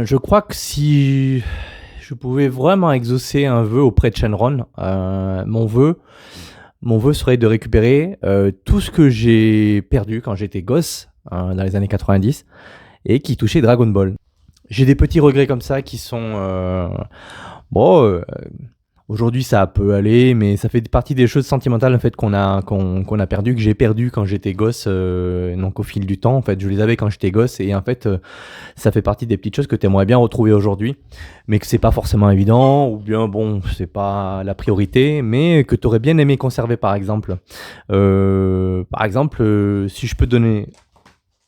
Je crois que si je pouvais vraiment exaucer un vœu auprès de Shenron, mon vœu serait de récupérer tout ce que j'ai perdu quand j'étais gosse, dans les années 90, et qui touchait Dragon Ball. J'ai des petits regrets comme ça qui sont... bon, aujourd'hui ça peut aller, mais ça fait partie des choses sentimentales en fait, qu'on a perdu, que j'ai perdu quand j'étais gosse, donc au fil du temps. En fait, je les avais quand j'étais gosse, et en fait, ça fait partie des petites choses que tu aimerais bien retrouver aujourd'hui, mais que c'est pas forcément évident, ou bien bon, c'est pas la priorité, mais que tu aurais bien aimé conserver par exemple. Si je peux te donner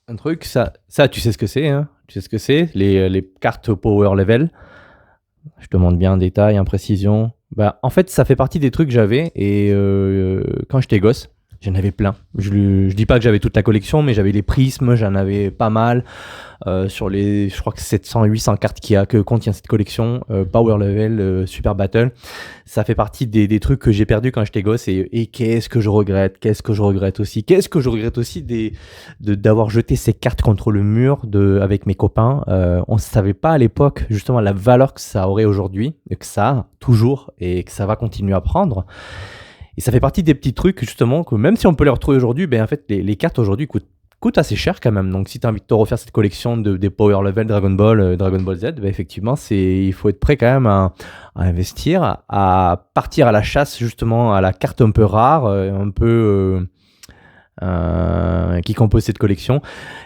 un truc, ça tu sais ce que c'est, hein, tu sais ce que c'est, les cartes Power Level. Je te demande bien en détail, en précision. Bah, en fait, ça fait partie des trucs que j'avais, et quand j'étais gosse, j'en avais plein. Je dis pas que j'avais toute la collection, mais j'avais les prismes, j'en avais pas mal. Sur les, je crois que 700-800 cartes que contient cette collection, Power Level, Super Battle, ça fait partie des trucs que j'ai perdus quand j'étais gosse, et qu'est-ce que je regrette, qu'est-ce que je regrette aussi d'avoir jeté ces cartes contre le mur avec mes copains. On ne savait pas à l'époque justement la valeur que ça aurait aujourd'hui, et que ça a toujours, et que ça va continuer à prendre. Et ça fait partie des petits trucs justement que même si on peut les retrouver aujourd'hui, ben en fait les cartes aujourd'hui coûtent assez cher quand même. Donc si tu as envie de te refaire cette collection des Power Level Dragon Ball, Dragon Ball Z, ben effectivement il faut être prêt quand même à investir, à partir à la chasse justement à la carte un peu rare, qui compose cette collection.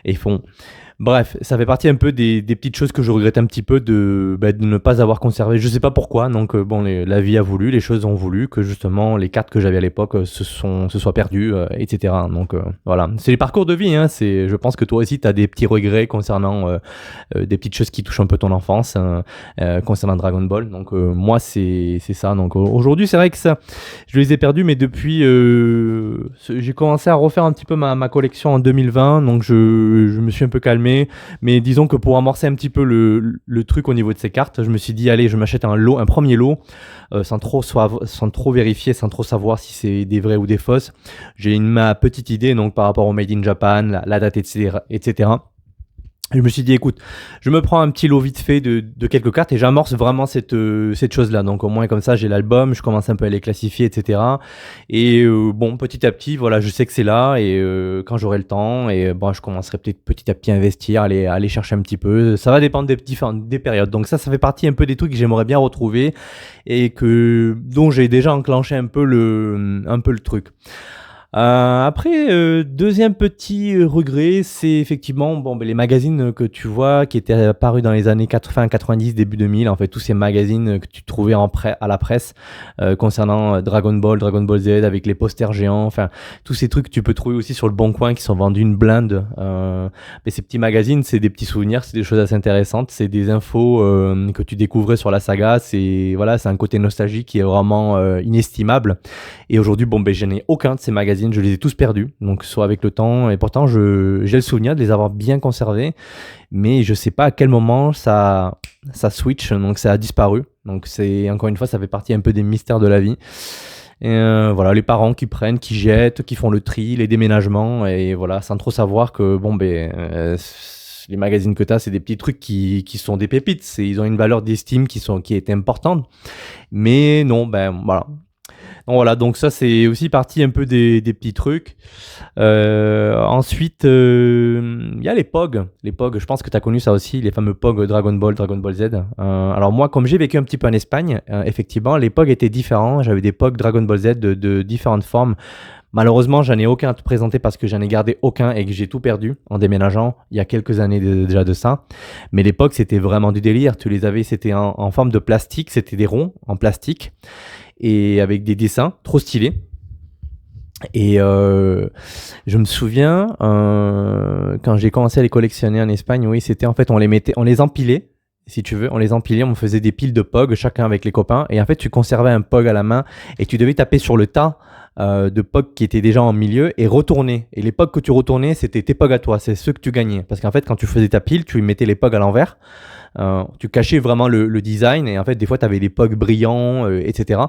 Et font... Bref, ça fait partie un peu des petites choses que je regrette un petit peu de ne pas avoir conservé. Je sais pas pourquoi. Donc la vie a voulu, les choses ont voulu que justement les cartes que j'avais à l'époque se soient perdues, etc. Donc voilà, c'est les parcours de vie. Hein. Je pense que toi aussi tu as des petits regrets concernant des petites choses qui touchent un peu ton enfance, concernant Dragon Ball. Donc moi c'est ça. Donc aujourd'hui c'est vrai que ça, je les ai perdus, mais depuis j'ai commencé à refaire un petit peu ma collection en 2020. Donc je me suis un peu calmé. Mais disons que pour amorcer un petit peu le truc au niveau de ces cartes, je me suis dit, allez, je m'achète un premier lot, sans trop vérifier, sans trop savoir si c'est des vrais ou des fausses. J'ai ma petite idée donc par rapport au Made in Japan, la date, etc. Je me suis dit, écoute, je me prends un petit lot vite fait de quelques cartes, et j'amorce vraiment cette chose-là. Donc au moins comme ça, j'ai l'album, je commence un peu à les classifier, etc. Et petit à petit, voilà, je sais que c'est là, et quand j'aurai le temps, et je commencerai peut-être petit à petit à investir, aller chercher un petit peu. Ça va dépendre des périodes. Donc ça fait partie un peu des trucs que j'aimerais bien retrouver, et dont j'ai déjà enclenché un peu le truc. Après, deuxième petit regret, c'est effectivement les magazines que tu vois qui étaient apparus dans les années 80, 90, début 2000. En fait, tous ces magazines que tu trouvais à la presse concernant Dragon Ball, Dragon Ball Z, avec les posters géants. Enfin, tous ces trucs que tu peux trouver aussi sur le Bon Coin qui sont vendus une blinde. Mais ces petits magazines, c'est des petits souvenirs, c'est des choses assez intéressantes. C'est des infos que tu découvrais sur la saga. C'est un côté nostalgique qui est vraiment inestimable. Et aujourd'hui, je n'ai aucun de ces magazines. Je les ai tous perdus, donc soit avec le temps, et pourtant j'ai le souvenir de les avoir bien conservés, mais je sais pas à quel moment ça switch, donc ça a disparu. Donc c'est encore une fois, ça fait partie un peu des mystères de la vie. Et voilà, les parents qui prennent, qui jettent, qui font le tri, les déménagements, et voilà, sans trop savoir que les magazines que tu as, c'est des petits trucs qui sont des pépites. Ils ont une valeur d'estime qui est importante, mais non, voilà. Voilà, donc ça c'est aussi partie un peu des petits trucs. Ensuite, il y a les POG. Les POG, je pense que tu as connu ça aussi, les fameux POG Dragon Ball, Dragon Ball Z. Alors moi, comme j'ai vécu un petit peu en Espagne, effectivement, les POG étaient différents. J'avais des POG Dragon Ball Z de différentes formes. Malheureusement, j'en ai aucun à te présenter parce que j'en ai gardé aucun et que j'ai tout perdu en déménageant il y a quelques années déjà de ça. Mais l'époque, c'était vraiment du délire. Tu les avais, c'était en forme de plastique, c'était des ronds en plastique, et avec des dessins trop stylés. Et je me souviens quand j'ai commencé à les collectionner en Espagne, oui, c'était en fait on les empilait, si tu veux, on faisait des piles de POG chacun avec les copains, et en fait tu conservais un POG à la main et tu devais taper sur le tas de POG qui étaient déjà en milieu et retourner. Et les POG que tu retournais, c'était tes POG à toi, c'est ceux que tu gagnais. Parce qu'en fait, quand tu faisais ta pile, tu mettais les POG à l'envers. Tu cachais vraiment le design et en fait des fois tu avais des POG brillants, etc.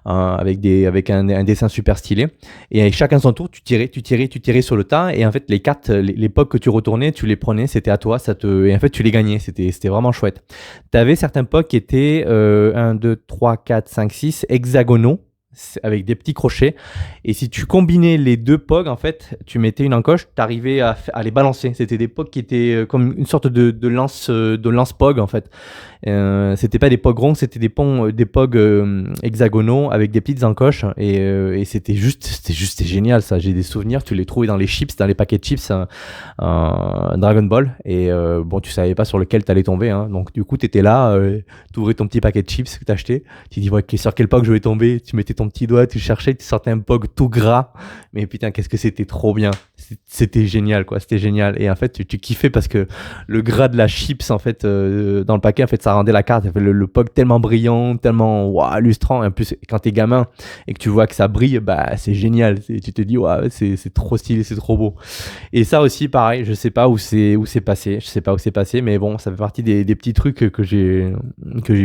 Avec un dessin super stylé et avec chacun son tour tu tirais sur le tas et en fait les cartes, les POG que tu retournais, tu les prenais, c'était à toi, et en fait tu les gagnais, c'était vraiment chouette. Tu avais certains POG qui étaient 1, 2, 3, 4, 5, 6 hexagonaux avec des petits crochets et si tu combinais les deux POG en fait tu mettais une encoche, tu arrivais à les balancer, c'était des POG qui étaient comme une sorte de lance POG en fait. C'était pas des POG ronds, c'était des POG hexagonaux avec des petites encoches et c'était génial ça. J'ai des souvenirs, tu les trouvais dans les chips, dans les paquets de chips Dragon Ball et bon tu savais pas sur lequel t'allais tomber hein. Donc du coup t'étais là, tu ouvrais ton petit paquet de chips que t'achetais, tu dis ouais, sur quel POG je vais tomber, tu mettais ton petit doigt, tu cherchais, tu sortais un POG tout gras, mais putain qu'est-ce que c'était trop bien, c'était génial quoi, c'était génial et en fait tu kiffais parce que le gras de la chips en fait dans le paquet en fait ça rendait la carte, le POG tellement brillant, tellement lustrant et en plus quand t'es gamin et que tu vois que ça brille, bah c'est génial, tu te dis c'est trop stylé, c'est trop beau. Et ça aussi pareil, je sais pas où c'est passé, mais bon ça fait partie des petits trucs que j'ai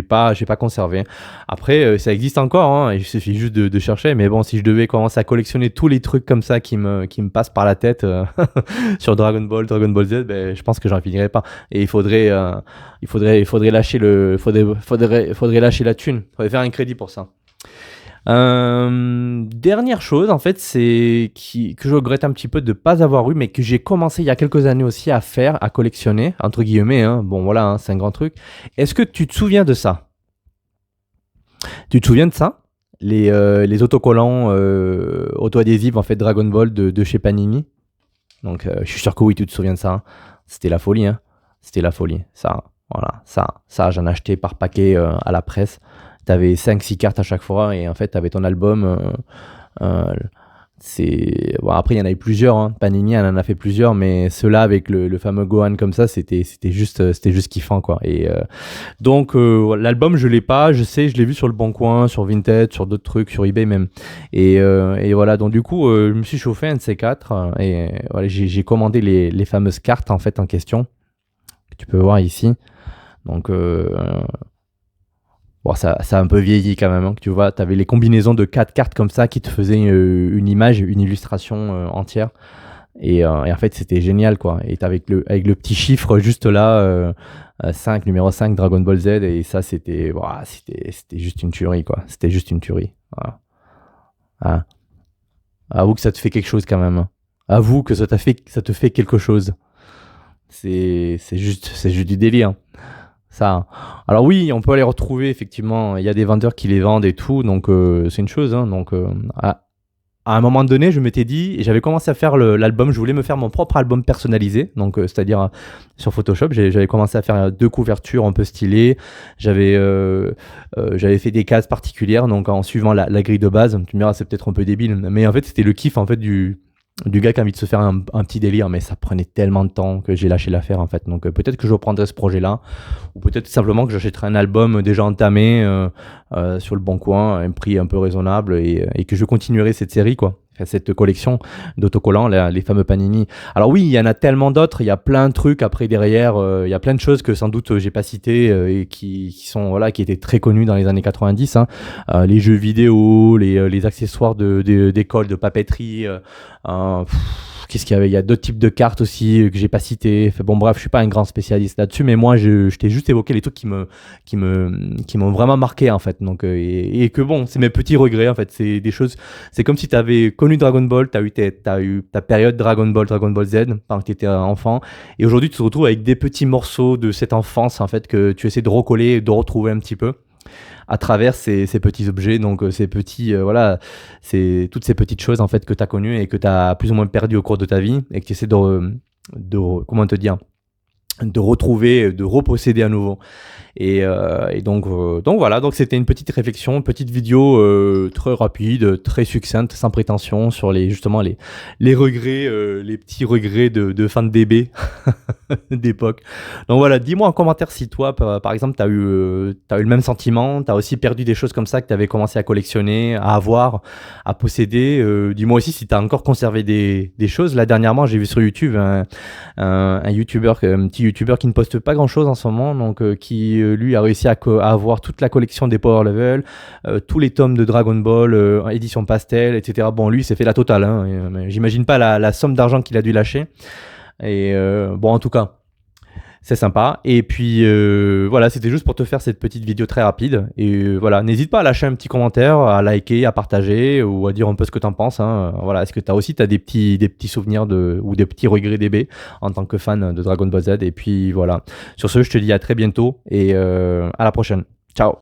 pas conservé. Après ça existe encore hein, il suffit juste de chercher, mais bon si je devais commencer à collectionner tous les trucs comme ça qui me passent par la tête sur Dragon Ball Z, ben, je pense que j'en finirais pas et il faudrait lâcher faudrait lâcher la thune, faudrait faire un crédit pour ça. Dernière chose en fait que je regrette un petit peu de pas avoir eu mais que j'ai commencé il y a quelques années aussi à faire, à collectionner entre guillemets hein. Bon voilà hein, c'est un grand truc. Est-ce que tu te souviens de ça? Tu te souviens de ça? Les autocollants auto-adhésifs en fait Dragon Ball de chez Panini. Donc je suis sûr que oui tu te souviens de ça hein. C'était la folie hein. C'était la folie ça. Voilà, ça j'en achetais par paquet à la presse. T'avais 5-6 cartes à chaque fois et en fait t'avais ton album. Bon, après il y en avait plusieurs, hein. Panini elle en a fait plusieurs, mais ceux-là avec le fameux Gohan comme ça, c'était juste kiffant quoi. Et donc l'album je l'ai pas, je sais, je l'ai vu sur le Bon Coin, sur Vinted, sur d'autres trucs, sur eBay même. Et voilà, donc du coup je me suis chauffé un de ces quatre et voilà, j'ai commandé les fameuses cartes en fait en question que tu peux voir ici. Donc bon, ça a un peu vieilli quand même, hein, que tu vois, tu avais les combinaisons de 4 cartes comme ça qui te faisaient une image, une illustration entière. Et en fait, c'était génial, quoi. Et avec le petit chiffre juste là, 5, numéro 5, Dragon Ball Z, et ça, c'était juste une tuerie, quoi. C'était juste une tuerie. Voilà. Ah. Avoue que ça te fait quelque chose quand même, hein. Avoue que ça te fait quelque chose. C'est juste du délire. Ça. Alors oui, on peut les retrouver effectivement. Il y a des vendeurs qui les vendent et tout, donc c'est une chose. Hein, donc à un moment donné, je m'étais dit, et j'avais commencé à faire l'album. Je voulais me faire mon propre album personnalisé, donc c'est-à-dire sur Photoshop, j'avais commencé à faire 2 couvertures un peu stylées. J'avais fait des cases particulières, donc en suivant la grille de base. Tu me diras, c'est peut-être un peu débile, mais en fait, c'était le kiff en fait du gars qui a envie de se faire un petit délire, mais ça prenait tellement de temps que j'ai lâché l'affaire en fait. Donc peut-être que je reprendrai ce projet-là, ou peut-être simplement que j'achèterai un album déjà entamé sur le Bon Coin, à un prix un peu raisonnable, et que je continuerai cette série quoi. Enfin, cette collection d'autocollants, les fameux Panini. Alors oui, il y en a tellement d'autres, il y a plein de trucs après derrière, il y a plein de choses que sans doute j'ai pas citées et qui sont voilà, qui étaient très connus dans les années 90 hein. Les jeux vidéo, les accessoires d'école, de papeterie, qu'est-ce qu'il y avait? Il y a d'autres types de cartes aussi que j'ai pas citées. Enfin, bon bref, je suis pas un grand spécialiste là-dessus, mais moi je t'ai juste évoqué les trucs qui m'ont vraiment marqué en fait. Donc et que bon, c'est mes petits regrets en fait. C'est des choses. C'est comme si tu avais connu Dragon Ball, t'as eu ta période Dragon Ball Z quand tu étais enfant, et aujourd'hui tu te retrouves avec des petits morceaux de cette enfance en fait que tu essaies de recoller, de retrouver un petit peu à travers ces petits objets, donc ces petits voilà, c'est toutes ces petites choses en fait que tu as connues et que tu as plus ou moins perdu au cours de ta vie et que tu essaies comment te dire, de retrouver, de reposséder à nouveau. Et donc voilà, donc c'était une petite réflexion, une petite vidéo très rapide, très succincte, sans prétention, sur justement les regrets, les petits regrets de fan DB d'époque. Donc voilà, dis-moi en commentaire si toi, par exemple, t'as eu le même sentiment, t'as aussi perdu des choses comme ça que t'avais commencé à collectionner, à avoir, à posséder. Dis-moi aussi si t'as encore conservé des choses. Là, dernièrement, j'ai vu sur YouTube un YouTuber, un petit YouTuber qui ne poste pas grand-chose en ce moment, donc qui, lui, a réussi à avoir toute la collection des Power Level, tous les tomes de Dragon Ball, édition pastel, etc. Bon, lui, c'est fait la totale, hein, mais j'imagine pas la somme d'argent qu'il a dû lâcher. Et bon, en tout cas, c'est sympa. Et puis voilà, c'était juste pour te faire cette petite vidéo très rapide. Et voilà, n'hésite pas à lâcher un petit commentaire, à liker, à partager ou à dire un peu ce que t'en penses, hein. Voilà, est-ce que t'as des petits souvenirs ou des petits regrets DB en tant que fan de Dragon Ball Z. Et puis voilà. Sur ce, je te dis à très bientôt et à la prochaine. Ciao.